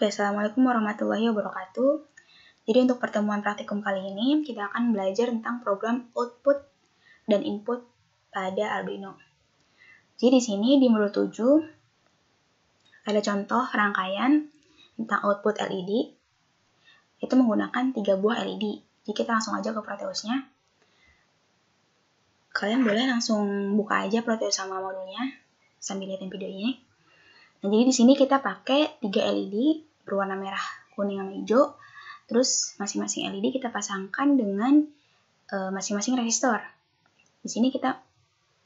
Oke, Assalamualaikum warahmatullahi wabarakatuh. Jadi untuk pertemuan praktikum kali ini, kita akan belajar tentang program output dan input pada Arduino. Jadi di sini di modul 7, ada contoh rangkaian tentang output LED. Itu menggunakan 3 buah LED. Jadi kita langsung aja ke Proteusnya. Kalian boleh langsung buka aja Proteus sama modulnya, sambil lihatin video ini. Nah, jadi di sini kita pakai 3 LED berwarna merah, kuning, sama hijau. Terus masing-masing LED kita pasangkan dengan masing-masing resistor. Di sini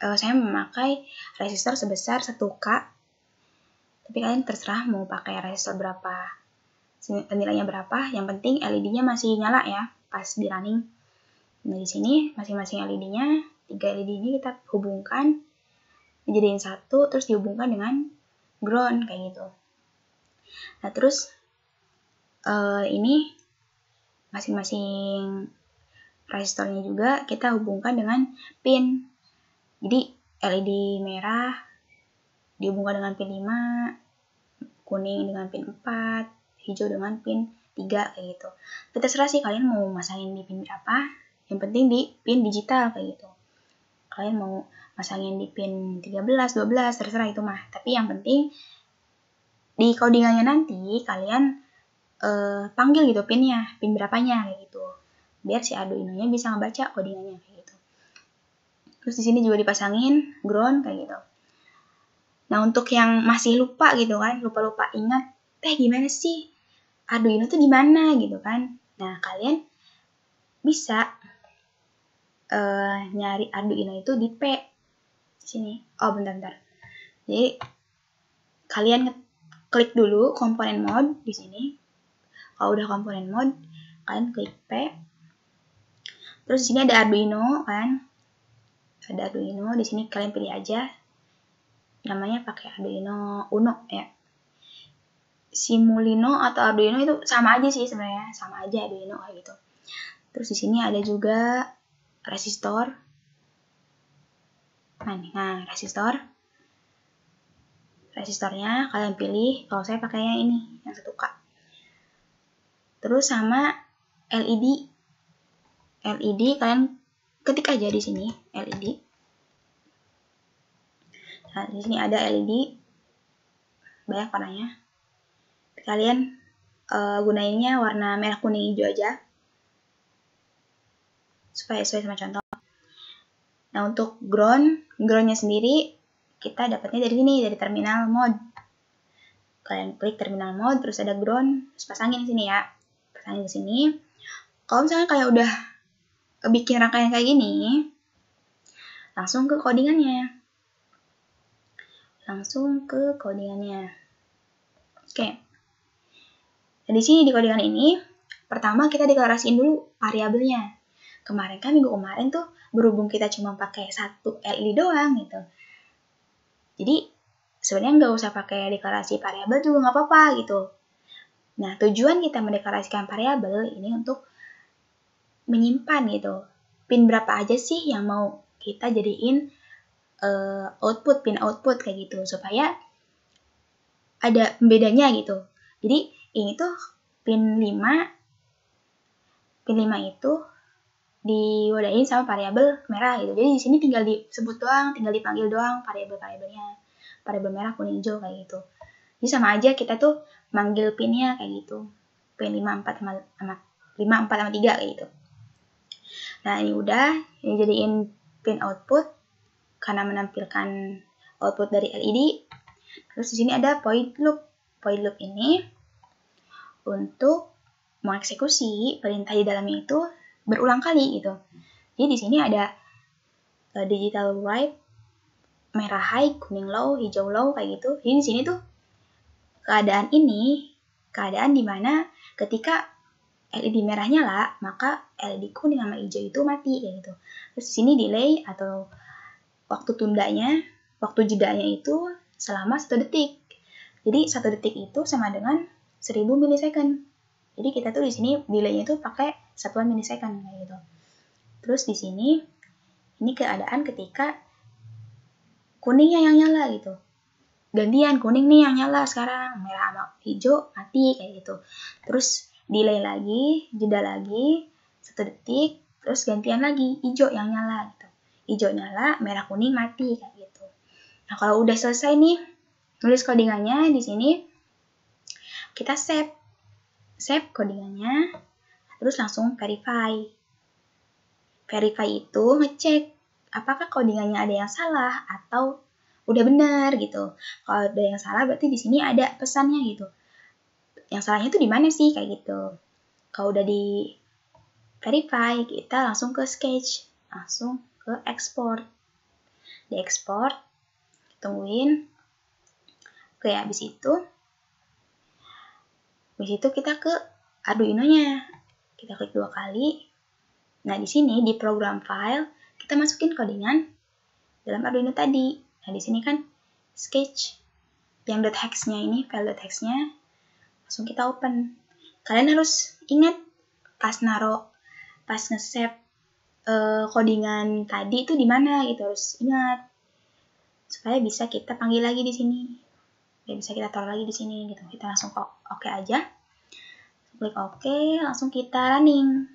saya memakai resistor sebesar 1K. Tapi kalian terserah mau pakai resistor berapa, nilainya berapa. Yang penting LED-nya masih nyala ya pas di running. Nah, di sini masing-masing LED-nya, 3 LED ini kita hubungkan, dijadiin satu, terus dihubungkan dengan ground kayak gitu. Nah, terus ini masing-masing resistornya juga kita hubungkan dengan pin. Jadi LED merah dihubungkan dengan pin 5, kuning dengan pin 4, hijau dengan pin 3 kayak gitu. Kita terserah sih kalian mau masangin di pin berapa, yang penting di pin digital kayak gitu. Kalian mau masangin di pin 13, 12, terserah itu mah. Tapi yang penting di codingannya nanti kalian panggil gitu pinnya, pin berapanya kayak gitu. Biar si Arduino-nya bisa ngebaca codingannya kayak gitu. Terus di sini juga dipasangin ground kayak gitu. Nah, untuk yang masih lupa gitu kan, lupa-lupa ingat, gimana sih Arduino tuh di mana gitu kan. Nah, kalian bisa nyari Arduino itu di P. Di sini. Oh, bentar. Jadi kalian klik dulu komponen mode di sini. Kalau udah komponen mode, kalian klik P. Terus di sini ada Arduino kan. Ada Arduino, di sini kalian pilih aja. Namanya pakai Arduino Uno ya. Simulino atau Arduino itu sama aja sih sebenarnya, sama aja Arduino kayak gitu. Terus di sini ada juga resistor. Nah, resistornya kalian pilih. Kalau saya pakai yang ini, yang 1K. Terus sama LED kalian ketik aja di sini LED. Nah, di sini ada LED banyak warnanya. Kalian gunainnya warna merah, kuning, hijau aja supaya sesuai sama contoh. Nah, untuk groundnya sendiri kita dapatnya dari sini, dari terminal mode. Kalian klik terminal mode, terus ada ground, terus pasangin di sini ya. Pasangin di sini. Kalau misalnya kayak udah bikin rangkaian kayak gini, langsung ke codingannya. Oke. Nah, di sini di codingan ini, pertama kita deklarasiin dulu variabelnya. Minggu kemarin tuh berhubung kita cuma pakai 1 LED doang gitu. Jadi sebenarnya nggak usah pakai deklarasi variabel juga nggak apa-apa gitu. Nah, tujuan kita mendeklarasikan variabel ini untuk menyimpan gitu. Pin berapa aja sih yang mau kita jadiin pin output kayak gitu, supaya ada bedanya gitu. Jadi ini tuh pin 5 itu diwadahin sama variabel merah gitu. Jadi di sini tinggal disebut doang, tinggal dipanggil doang variabel-variabelnya. Variabel merah, kuning, hijau kayak gitu. Jadi sama aja kita tuh manggil pinnya kayak gitu. Pin 5, 4 sama 3 kayak gitu. Nah, ini udah jadiin pin output karena menampilkan output dari LED. Terus di sini ada void loop. Void loop ini untuk mengeksekusi perintah di dalamnya itu berulang kali gitu. Jadi di sini ada digital write, merah high, kuning low, hijau low kayak gitu. Jadi di sini tuh keadaan di mana ketika LED merah nyala, maka LED kuning sama hijau itu mati kayak gitu. Terus di sini delay atau waktu jedanya itu selama 1 detik. Jadi 1 detik itu sama dengan 1000 milisecond. Jadi kita tuh di sini delaynya itu pakai satuan milisecond kayak gitu. Terus di sini ini keadaan ketika kuningnya yang nyala gitu. gantian, kuning nih yang nyala sekarang, merah sama hijau mati kayak gitu. Terus delay lagi, jeda lagi 1 detik, terus gantian lagi hijau yang nyala gitu. Hijau nyala, merah kuning mati kayak gitu. Nah, kalau udah selesai nih nulis codingannya di sini, kita save codingannya, terus langsung verify. Verify itu ngecek apakah codingannya ada yang salah atau udah benar gitu. Kalau ada yang salah berarti di sini ada pesannya gitu. Yang salahnya tuh di mana sih kayak gitu. Kalau udah di verify, kita langsung ke sketch, langsung ke export. Di export, tungguin. Oke, habis itu kita ke Arduino-nya. Kita klik 2 kali. Nah, di sini di program file kita masukin codingan dalam Arduino tadi. Nah, di sini kan sketch yang .hex-nya ini, file .hex-nya langsung kita open. Kalian harus ingat pas nge-save codingan tadi itu di mana gitu, harus ingat supaya bisa kita panggil lagi di sini. Supaya bisa kita taruh lagi di sini gitu. Kita langsung oke aja. Klik oke, langsung kita running.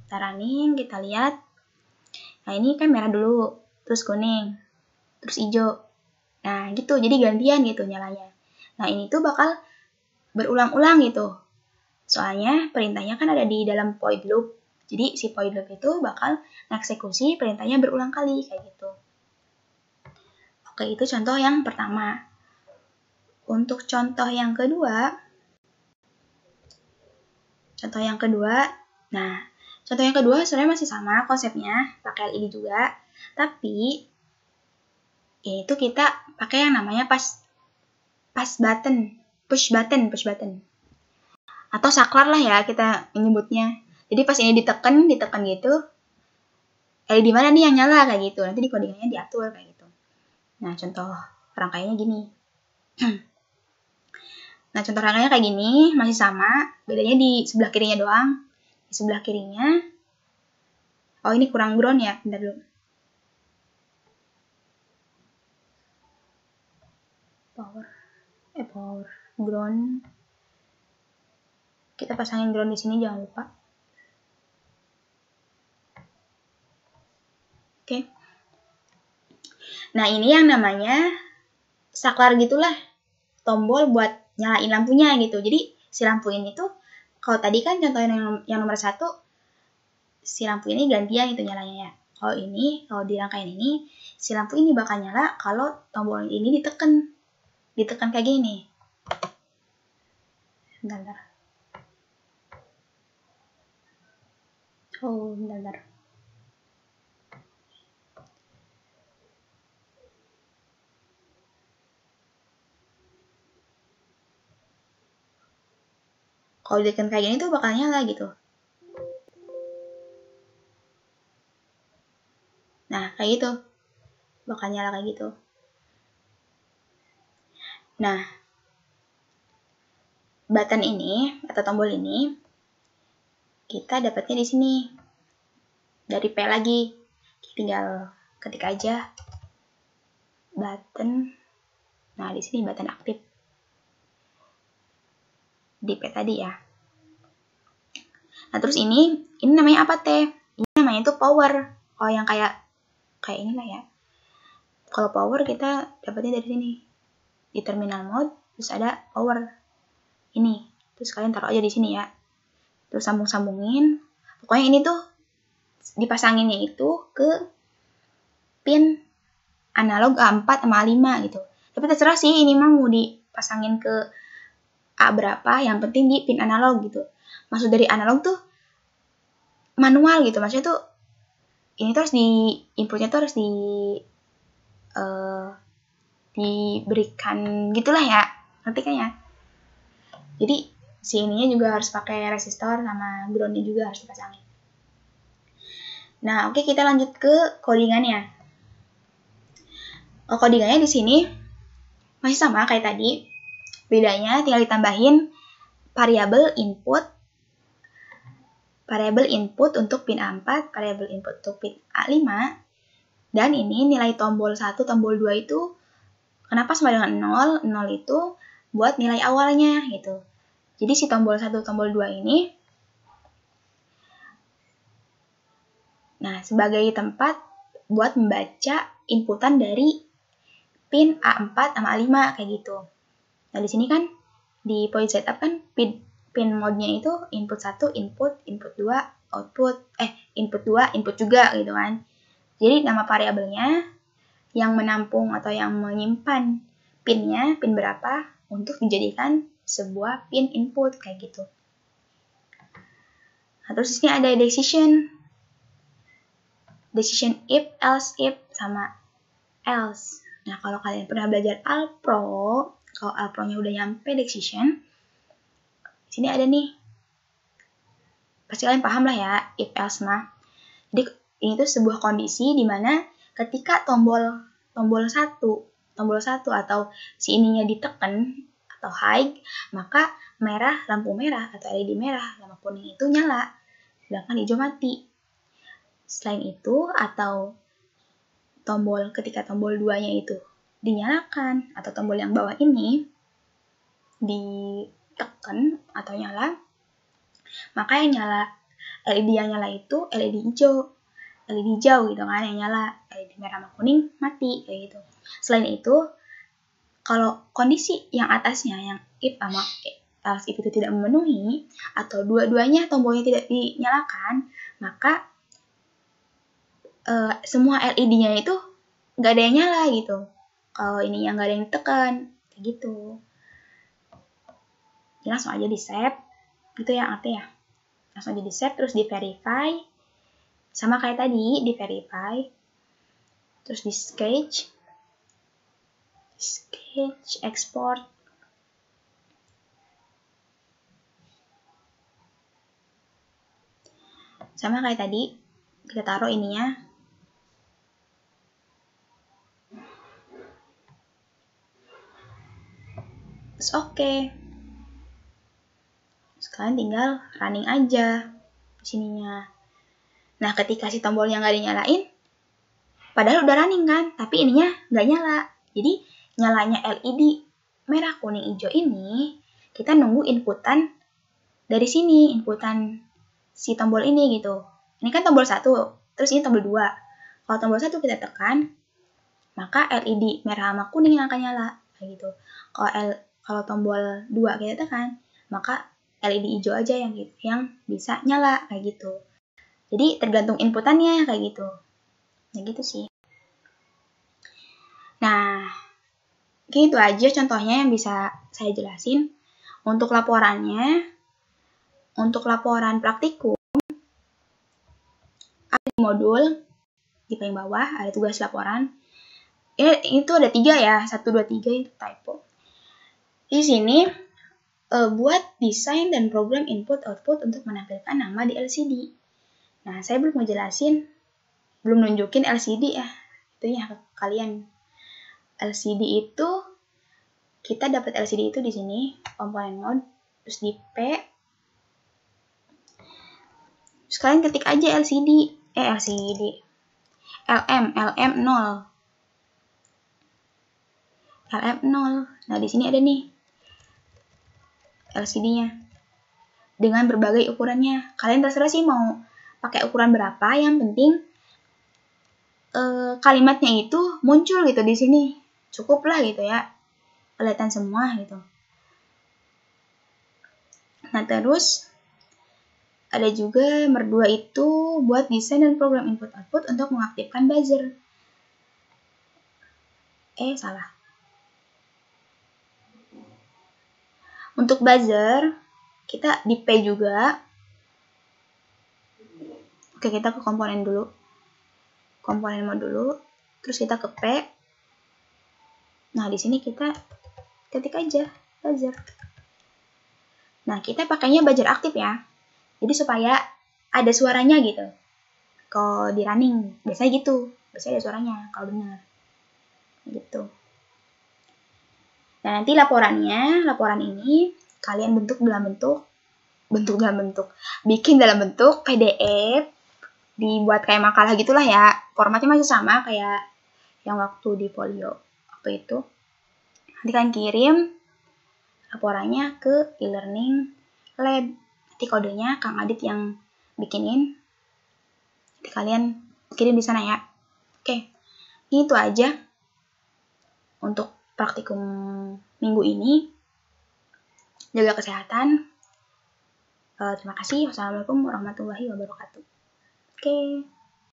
Kita running, kita lihat. Nah, ini kan merah dulu, terus kuning, terus hijau. Nah, gitu. Jadi gantian gitu nyalanya. Nah, ini tuh bakal berulang-ulang gitu. Soalnya perintahnya kan ada di dalam void loop. Jadi si void loop itu bakal ngeksekusi perintahnya berulang kali kayak gitu. Oke, itu contoh yang pertama. Untuk contoh yang kedua, nah, contoh yang kedua sebenarnya masih sama konsepnya, pakai LED juga, tapi yaitu kita pakai yang namanya push button. Atau saklar lah ya kita menyebutnya. Jadi pas ini ditekan gitu, LED mana nih yang nyala kayak gitu. Nanti di codingannya diatur kayak gitu. Nah, contoh rangkaiannya gini. Nah, contoh rangkaiannya kayak gini, masih sama, bedanya di sebelah kirinya doang. Di sebelah kirinya, oh ini kurang ground ya, bentar dulu. Power, ground. Kita pasangin ground di sini, jangan lupa. Oke. Nah, ini yang namanya saklar gitulah, tombol buat nyalain lampunya gitu. Jadi si lampu ini tuh, kalau tadi kan contoh yang nomor 1, si lampu ini gantian gitu nyalanya ya. Kalau di rangkaian ini, si lampu ini bakal nyala kalau tombol ini ditekan kayak gini. Bentar. Oh, bentar. Kalau ditekan kayak gini tuh bakal nyala gitu. Nah, kayak gitu. Bakal nyala kayak gitu. Nah, button ini atau tombol ini kita dapatnya di sini. Dari P lagi. Tinggal ketik aja button. Nah, di sini button aktif. Di P tadi ya. Nah, terus ini namanya apa teh? Ini namanya itu power. Oh, yang kayak inilah ya. Kalau power kita dapatnya dari sini. Di terminal mode terus ada power. Ini. Terus kalian taruh aja di sini ya. Terus sambung-sambungin. Pokoknya ini tuh dipasanginnya itu ke pin analog A4 sama A5 gitu. Tapi terserah sih ini mah mau dipasangin ke A berapa, yang penting di pin analog gitu. Maksud dari analog tuh manual gitu, maksudnya tuh ini tuh harus inputnya tuh harus diberikan gitulah ya, ngerti kan ya? Jadi si ininya juga harus pakai resistor sama groundnya juga harus dipasangin. Nah, oke, kita lanjut ke codingannya. Codingannya di sini masih sama kayak tadi. Bedanya tinggal ditambahin variabel input untuk pin A4, variabel input untuk pin A5, dan ini nilai tombol 1, tombol 2 itu Kenapa sama dengan 0? 0 itu buat nilai awalnya gitu. Jadi si tombol 1, tombol 2 ini sebagai tempat buat membaca inputan dari pin A4 sama A5 kayak gitu. Nah, di sini kan di point setup kan pin mode-nya itu input 1 input, input 2 output, input 2 input juga gitu kan. Jadi nama variabelnya yang menampung atau yang menyimpan pinnya, pin berapa untuk dijadikan sebuah pin input kayak gitu. Nah, terus di sini ada decision if, else if, sama else. Nah, kalau kalian pernah belajar Alpro, kalau Alpro-nya udah nyampe decision, di sini ada nih. Pasti kalian paham lah ya, if else mah. Jadi ini tuh sebuah kondisi di mana ketika tombol 1 atau si ininya ditekan atau high, maka lampu merah atau LED merah, lampu kuning itu nyala, sedangkan hijau mati. Selain itu, atau ketika tombol 2-nya itu dinyalakan, atau tombol yang bawah ini ditekan atau nyala, maka yang nyala, LED yang nyala itu LED hijau gitu kan, yang nyala. LED merah sama kuning mati kayak gitu. Selain itu, kalau kondisi yang atasnya, yang if sama else if itu tidak memenuhi, atau dua-duanya tombolnya tidak dinyalakan, maka semua LED-nya itu nggak ada yang nyala gitu. Kalau ini yang nggak ada yang ditekan, kayak gitu. Jadi langsung aja di save, gitu ya artinya. Langsung aja di save, terus di verify, sama kayak tadi di verify, terus di sketch, export. Sama kayak tadi, kita taruh ininya. Terus oke. Sekarang tinggal running aja di sininya. Nah, ketika si tombolnya nggak dinyalain, padahal udah running kan, tapi ininya nggak nyala. Jadi, nyalanya LED merah, kuning, hijau ini, kita nunggu inputan dari sini, inputan si tombol ini gitu. Ini kan tombol 1, terus ini tombol 2. Kalau tombol 1 kita tekan, maka LED merah sama kuning yang akan nyala, kayak gitu. Kalau tombol 2 kita tekan, maka LED hijau aja yang bisa nyala, kayak gitu. Jadi tergantung inputannya, kayak gitu. Ya gitu sih. Nah, gitu aja contohnya yang bisa saya jelasin. Untuk laporannya, untuk laporan praktikum, ada modul di paling bawah, ada tugas laporan. Itu ada 3 ya, 1, 2, 3 itu typo. Di sini, buat desain dan program input-output untuk menampilkan nama di LCD. Nah, saya belum nunjukin LCD ya. Itu ya kalian. LCD itu, kita dapat LCD itu di sini, komponen mode, terus di P. Terus kalian ketik aja LM0. Nah, di sini ada nih LCD-nya dengan berbagai ukurannya. Kalian terserah sih mau pakai ukuran berapa, yang penting kalimatnya itu muncul gitu di sini. Cukup lah gitu ya, kelihatan semua gitu. Nah, terus ada juga nomor 2 itu buat desain dan program input-output untuk mengaktifkan buzzer. Salah. Untuk buzzer, kita di P juga. Oke, kita ke komponen dulu. Komponen mode dulu, terus kita ke P. Nah, di sini kita ketik aja buzzer. Nah, kita pakainya buzzer aktif ya. Jadi supaya ada suaranya gitu. Kalau di running, biasanya gitu. Biasanya ada suaranya kalau dengar. Gitu. Nah, nanti laporan ini kalian bikin dalam bentuk PDF, dibuat kayak makalah gitulah ya. Formatnya masih sama kayak yang waktu di Polio waktu itu. Nanti kalian kirim laporannya ke e-learning lab. Nanti kodenya Kang Adit yang bikinin. Nanti kalian kirim di sana ya. Oke, itu aja untuk praktikum minggu ini. Jaga kesehatan. Terima kasih. Wassalamualaikum warahmatullahi wabarakatuh. Oke.